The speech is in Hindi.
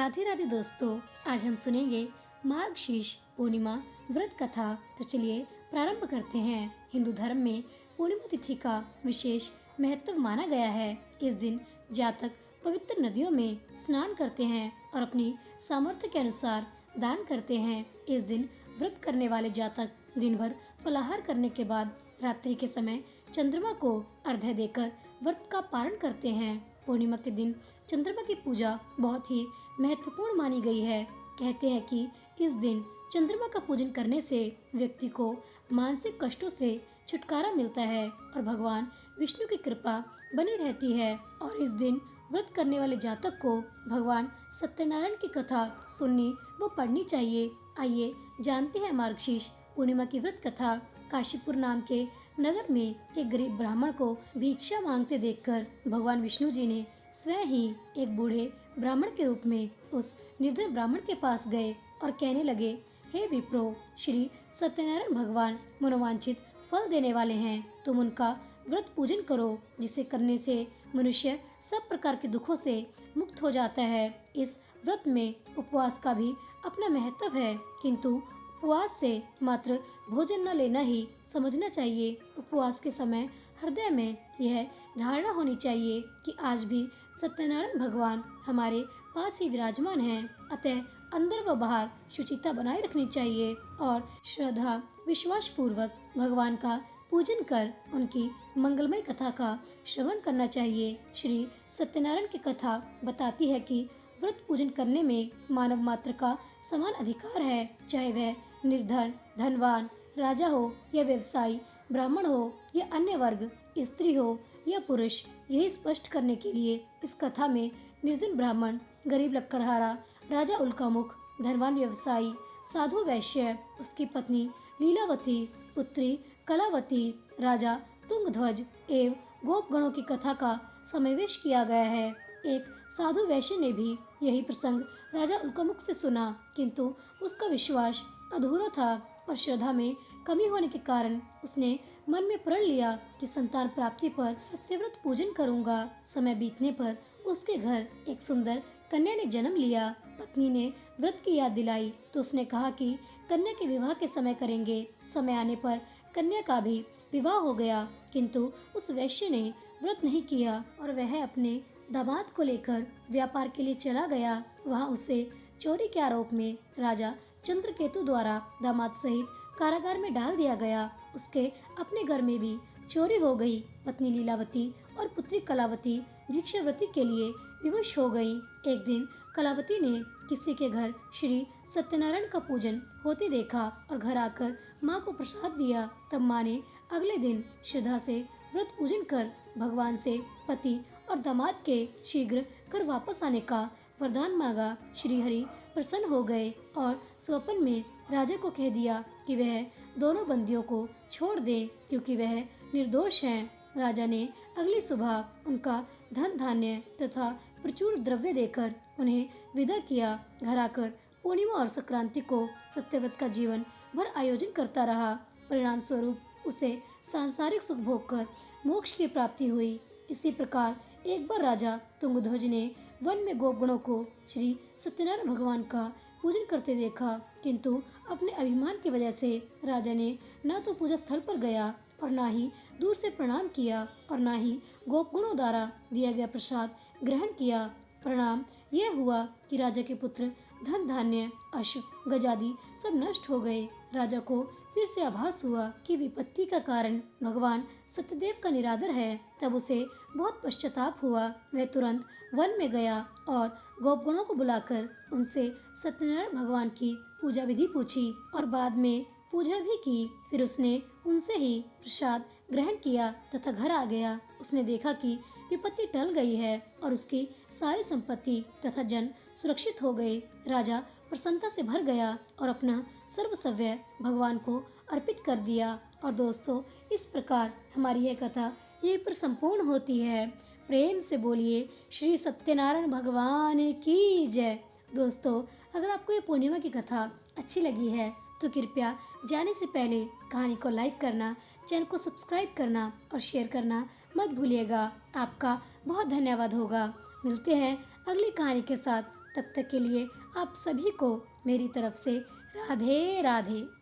राधे राधे दोस्तों, आज हम सुनेंगे मार्गशीर्ष पूर्णिमा व्रत कथा। तो चलिए प्रारंभ करते हैं। हिंदू धर्म में पूर्णिमा तिथि का विशेष महत्व माना गया है। इस दिन जातक पवित्र नदियों में स्नान करते हैं और अपनी सामर्थ्य के अनुसार दान करते हैं। इस दिन व्रत करने वाले जातक दिन भर फलाहार करने के बाद रात्रि के समय चंद्रमा को अर्घ्य देकर व्रत का पारण करते हैं। पूर्णिमा के दिन चंद्रमा की पूजा बहुत ही महत्वपूर्ण मानी गई है। कहते हैं कि इस दिन चंद्रमा का पूजन करने से व्यक्ति को मानसिक कष्टों से छुटकारा मिलता है और भगवान विष्णु की कृपा बनी रहती है। और इस दिन व्रत करने वाले जातक को भगवान सत्यनारायण की कथा सुननी व पढ़नी चाहिए। आइए जानते हैं मार्गशीर्ष पूर्णिमा की व्रत कथा। काशीपुर नाम के नगर में एक गरीब ब्राह्मण को भिक्षा मांगते देखकर भगवान विष्णु जी ने स्वयं ही एक बूढ़े ब्राह्मण के रूप में उस निर्धन ब्राह्मण के पास गए और कहने लगे, हे विप्रो, श्री सत्यनारायण भगवान मनोवांछित फल देने वाले हैं। तुम उनका व्रत पूजन करो, जिसे करने से मनुष्य सब प्रकार के दुखों से मुक्त हो जाता है। इस व्रत में उपवास का भी अपना महत्व है, किंतु उपवास से मात्र भोजन न लेना ही समझना चाहिए। उपवास के समय हृदय में यह धारणा होनी चाहिए कि आज भी सत्यनारायण भगवान हमारे पास ही विराजमान हैं। अतः अंदर व बाहर शुचिता बनाए रखनी चाहिए और श्रद्धा विश्वास पूर्वक भगवान का पूजन कर उनकी मंगलमय कथा का श्रवण करना चाहिए। श्री सत्यनारायण की कथा बताती है कि व्रत पूजन करने में मानव मात्र का समान अधिकार है, चाहे वह निर्धन, धनवान, राजा हो या व्यवसायी, ब्राह्मण हो या अन्य वर्ग, स्त्री हो या पुरुष। यही स्पष्ट करने के लिए इस कथा में निर्धन ब्राह्मण, गरीब लकड़हारा, राजा उल्कामुख, धनवान व्यवसायी, साधु वैश्य, उसकी पत्नी लीलावती, पुत्री कलावती, राजा तुंगध्वज एवं गोपगणों की कथा का समावेश किया गया है। एक साधु वैश्य ने भी यही प्रसंग राजा उल्कामुख से सुना, किंतु उसका विश्वास अधूरा था और श्रद्धा में कमी होने के कारण उसने मन में प्रण लिया कि संतान प्राप्ति पर सत्यव्रत पूजन करूंगा। समय बीतने पर उसके घर एक सुंदर कन्या ने जन्म लिया। पत्नी ने व्रत की याद दिलाई तो उसने कहा कि कन्या के विवाह के समय करेंगे। समय आने पर कन्या का भी विवाह हो गया, किंतु उस वैश्य ने व्रत नहीं किया और वह अपने दामाद को लेकर व्यापार के लिए चला गया। वहां उसे चोरी के आरोप में राजा चंद्रकेतु द्वारा दामाद सहित कारागार में डाल दिया गया। उसके अपने घर में भी चोरी हो गई। पत्नी लीलावती और पुत्री कलावती भिक्षावृत्ति के लिए विवश हो गई। एक दिन कलावती ने किसी के घर श्री सत्यनारायण का पूजन होते देखा और घर आकर माँ को प्रसाद दिया। तब माँ ने अगले दिन श्रद्धा से व्रत पूजन कर भगवान से पति और दामाद के शीघ्र घर वापस आने का वरदान मांगा। श्री हरि प्रसन्न हो गए और स्वप्न में राजा को कह दिया कि वह दोनों बंदियों को छोड़ दे, क्योंकि वह निर्दोष हैं। राजा ने अगली सुबह उनका धन धान्य तथा प्रचुर द्रव्य देकर उन्हें विदा किया। घर आकर पूर्णिमा और संक्रांति को सत्यव्रत का जीवन भर आयोजन करता रहा। परिणाम स्वरूप उसे सांसारिक सुख भोग कर मोक्ष की प्राप्ति हुई। इसी प्रकार एक बार राजा तुंगध्वज ने वन में गोपगणों को श्री सत्यनारायण भगवान का पूजन करते देखा, किंतु अपने अभिमान की वजह से राजा ने न तो पूजा स्थल पर गया और न ही दूर से प्रणाम किया और न ही गोपगणों द्वारा दिया गया प्रसाद ग्रहण किया। परिणाम यह हुआ कि राजा के पुत्र, धन धान्य, अश्व, गजादि सब नष्ट हो गए। राजा को फिर से आभास हुआ कि विपत्ति का कारण भगवान सत्यदेव का निरादर है। तब उसे बहुत पश्चाताप हुआ। वह तुरंत वन में गया और गोपगणों को बुलाकर उनसे सत्यनारायण भगवान की पूजा विधि पूछी और बाद में पूजा भी की। फिर उसने उनसे ही प्रसाद ग्रहण किया तथा घर आ गया। उसने देखा कि विपत्ति टल गई है और उसकी सारी संपत्ति तथा जन सुरक्षित हो गए। राजा प्रसन्नता से भर गया और अपना सर्वस्व भगवान को अर्पित कर दिया। और दोस्तों, इस प्रकार हमारी यह कथा यहीं पर संपूर्ण होती है। प्रेम से बोलिए श्री सत्यनारायण भगवान की जय। दोस्तों, अगर आपको ये पूर्णिमा की कथा अच्छी लगी है तो कृपया जाने से पहले कहानी को लाइक करना, चैनल को सब्सक्राइब करना और शेयर करना मत भूलिएगा। आपका बहुत धन्यवाद होगा। मिलते हैं अगली कहानी के साथ। तब तक के लिए आप सभी को मेरी तरफ से राधे राधे।